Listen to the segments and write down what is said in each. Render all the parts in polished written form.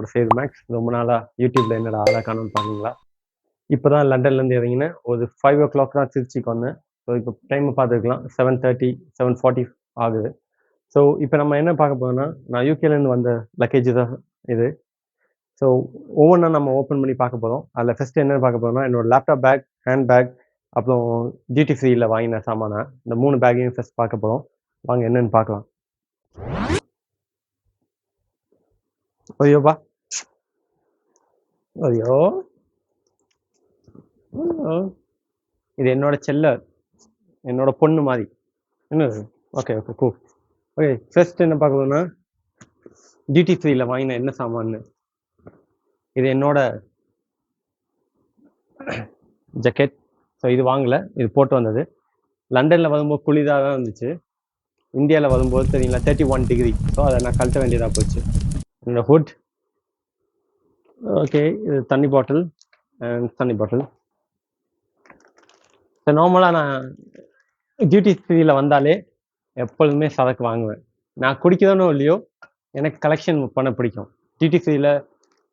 கூட சேது மேக்ஸ். ரொம்ப நாளா யூடியூப்ல என்னடா ஆளா காணோம்னு பாருங்களா. இப்போதான் லண்டன்லேருந்து இறங்கினேன். ஒரு 5 o'clock தான் திருச்சிக்கு வந்தேன். ஸோ இப்போ டைம் பார்த்துருக்கலாம் 7:30 7:40 ஆகுது. ஸோ இப்போ நம்ம என்ன பார்க்க போறோம்னா, நான் யூகேலேருந்து வந்த லக்கேஜ் தான் இது. ஸோ ஒவ்வொன்றா நம்ம ஓப்பன் பண்ணி பார்க்க போகிறோம். அதில் ஃபஸ்ட்டு என்னென்னு பார்க்க போகிறோம்னா, என்னோட லேப்டாப் பேக், ஹேண்ட் பேக், அப்புறம் டியூட்டி ஃப்ரீயில் வாங்கின சாமானை, இந்த 3 பேக்கையும் ஃபஸ்ட் பார்க்க போகிறோம். வாங்க என்னென்னு பார்க்கலாம். ஐயோப்பா, ஐயோ, இது என்னோட செல்ல, என்னோட பொண்ணு மாதிரி. என்னது? ஓகே ஓகே கூ. ஓகே, ஃபர்ஸ்ட் என்ன பார்க்கணும்னா, டியூட்டி ஃப்ரீயில் வாங்கின என்ன சாமான்னு. இது என்னோட ஜக்கெட். ஸோ இது வாங்கலை, இது போட்டு வந்தது. லண்டனில் வரும்போது குளிராக தான் இருந்துச்சு. இந்தியாவில் வரும்போது தெரியுங்களா 31 டிகிரி. ஸோ அதை நான் கழட்ட வேண்டியதாக போச்சு. என்னோட ஹுட். ஓகே, இது தண்ணி பாட்டில் அண்ட் தண்ணி பாட்டில். ஸோ நார்மலாக நான் டியூட்டி ஃப்ரீயில் வந்தாலே எப்பொழுதுமே சரக்கு வாங்குவேன். நான் குடிக்கிறதோ இல்லையோ, எனக்கு கலெக்ஷன் பண்ண பிடிக்கும். டியூட்டி ஃப்ரீயில்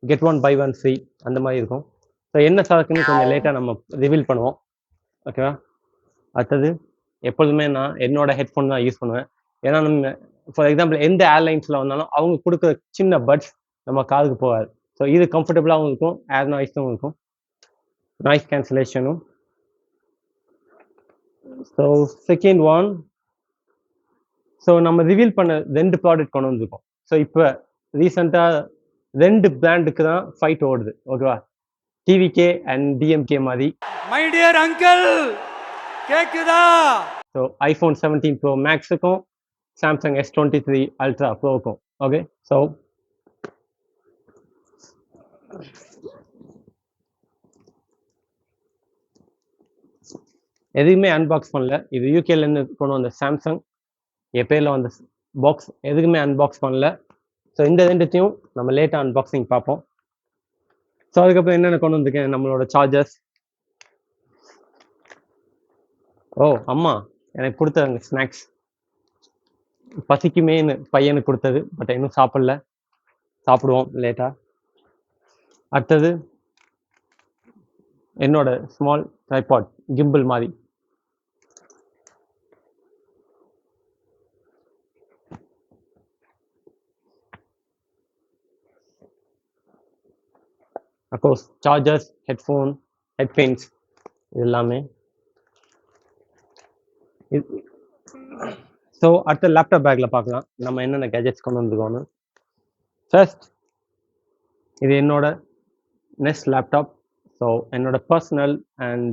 கெட் 1 buy 1 ஃப்ரீ அந்த மாதிரி இருக்கும். ஸோ என்ன சரக்குன்னு கொஞ்சம் லேட்டாக நம்ம ரிவீல் பண்ணுவோம். ஓகேவா? அடுத்தது எப்பொழுதுமே நான் என்னோட ஹெட்ஃபோன் தான் யூஸ் பண்ணுவேன். ஏன்னா நம்ம ஃபார் எக்ஸாம்பிள் எந்த ஏர்லைன்ஸில் வந்தாலும் அவங்க கொடுக்குற சின்ன பட்ஸ் நம்ம காதுக்கு போகாது. ஸோ இது கம்ஃபர்டபுளாகவும் இருக்கும், ஏர் நாய்ஸும் இருக்கும், நாய்ஸ் கேன்சலேஷனும். ஸோ செகண்ட் ஒன், ஸோ நம்ம ரிவீல் பண்ண 2 ப்ராடக்ட் கொண்டு வந்துருக்கோம். ஸோ இப்போ ரீசெண்டாக 2 பிராண்டுக்கு தான் ஃபைட் ஓடுது. ஓகேவா? டிவிகே அண்ட் டிஎம்கே மாதிரி. மை டியர் அங்கிள் கேக்குதா? ஸோ ஐஃபோன் 17 ப்ரோ மேக்ஸுக்கும் சாம்சங் S23 அல்ட்ரா ப்ரோவுக்கும். ஓகே, ஸோ எதுவுமே அன்பாக்ஸ் பண்ணல. இது யூகேலேருந்து கொண்டு வந்த சாம்சங் என் பேரில் வந்த பாக்ஸ், எதுக்குமே அன்பாக்ஸ் பண்ணல. ஸோ இந்த 2த்தையும் நம்ம லேட்டாக அன்பாக்சிங் பார்ப்போம். ஸோ அதுக்கப்புறம் என்னென்ன கொண்டு வந்திருக்கேன், நம்மளோட சார்ஜர்ஸ். ஓ அம்மா எனக்கு கொடுத்தாங்க ஸ்நாக்ஸ், பசிக்குமேன்னு பையனுக்கு கொடுத்தது. பட் இன்னும் சாப்பிடல, சாப்பிடுவோம் லேட்டாக. அடுத்தது என்னோட ஸ்மால் ட்ரைபாட் கிம்பிள் மாதிரி. அஃப்கோர்ஸ் சார்ஜர்ஸ், ஹெட்ஃபோன், ஹெட்பின்ஸ் இது எல்லாமே. ஸோ அடுத்த லேப்டாப் பேக்கில் பார்க்கலாம் நம்ம என்னென்ன கேஜெட்ஸ் கொண்டு வந்துருக்கோன்னு. ஃபர்ஸ்ட், இது என்னோட நெஸ்ட் லேப்டாப். ஸோ என்னோட பர்சனல் அண்ட்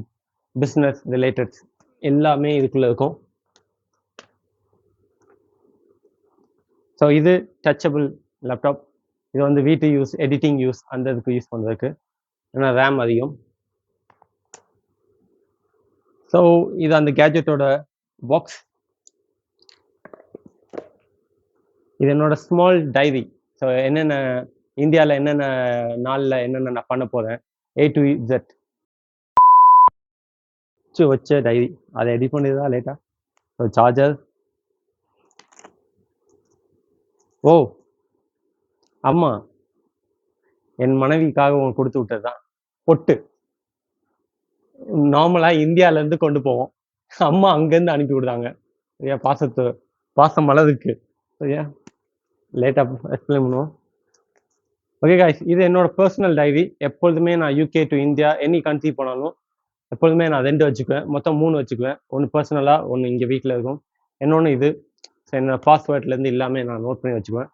பிஸ்னஸ் ரிலேட்டட்ஸ் எல்லாமே இதுக்குள்ளே இருக்கும். ஸோ இது டச்சபிள் லேப்டாப். இது வந்து வீட்டு யூஸ், எடிட்டிங் யூஸ், அந்த இதுக்கு யூஸ் பண்ணுறதுக்கு. ஏன்னா ரேம் அதிகம். ஸோ இது அந்த கேஜெட்டோட பாக்ஸ். இது என்னோட ஸ்மால் டைரி. ஸோ என்னென்ன இந்தியாவில் என்னென்ன நாளில் என்னென்ன நான் பண்ண போகிறேன், A to Z வச்ச டைரி. அதை எடிட் பண்ணியதா லேட்டாக. So charger. ஓ அம்மா என் மனைவிக்காக உங்களுக்கு கொடுத்து விட்டது தான் பொட்டு. நார்மலாக இந்தியாவிலேருந்து கொண்டு போவோம், அம்மா அங்கேருந்து அனுப்பி விடுறாங்க. சரியா? பாசம் மலருக்கு. சரியா? லேட்டாக எக்ஸ்பிளைன் பண்ணுவோம். ஓகே காய்ஸ், இது என்னோட பர்சனல் டைரி. எப்பொழுதுமே நான் UK to India any country போனாலும் எப்பொழுதுமே நான் 2 வச்சுக்குவேன், மொத்தம் 3 வச்சுக்குவேன். ஒன்று பர்சனலாக, ஒன்று இங்கே வீட்டில் இருக்கும், இன்னொன்று இது. ஸோ என்னோட பாஸ்வேர்ட்லேருந்து எல்லாமே நான் நோட் பண்ணி வச்சுக்குவேன்.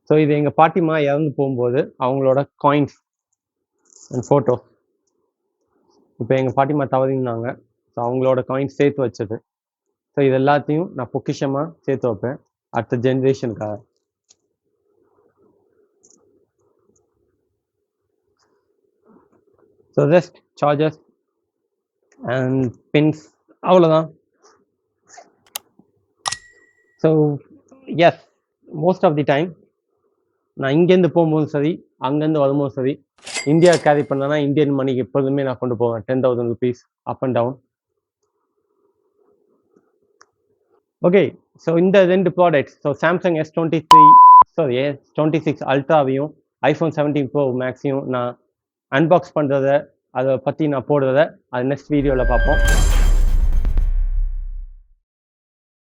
ஸோ இது எங்கள் பாட்டிமா இறந்து போகும்போது அவங்களோட காயின்ஸ் அண்ட் ஃபோட்டோ. இப்போ எங்கள் பாட்டிமா தவறினாங்க, ஸோ அவங்களோட காயின்ஸ் சேர்த்து வச்சது. ஸோ இது எல்லாத்தையும் நான் பொக்கிஷமாக சேர்த்து வைப்பேன் அடுத்த ஜென்ரேஷனுக்காக. So just chargers and pins, அவ்வளோதான். So yes, most of the time நான் இங்கேருந்து போகும்போதும் சரி, அங்கேருந்து வரும்போதும் சரி, இந்தியா கேரி பண்ணேன்னா இந்தியன் மணிக்கு எப்போதுமே நான் கொண்டு போவேன் 10,000 rupees up and down. Okay, so இந்த 2 products, so Samsung S23 sorry S26 அல்ட்ராவையும் ஐஃபோன் 17 ப்ரோ மேக்ஸையும் நான் அன்பாக்ஸ் பண்ணுறத, அதை பற்றி நான் போடுறத அது நெக்ஸ்ட் வீடியோவில் பார்ப்போம்.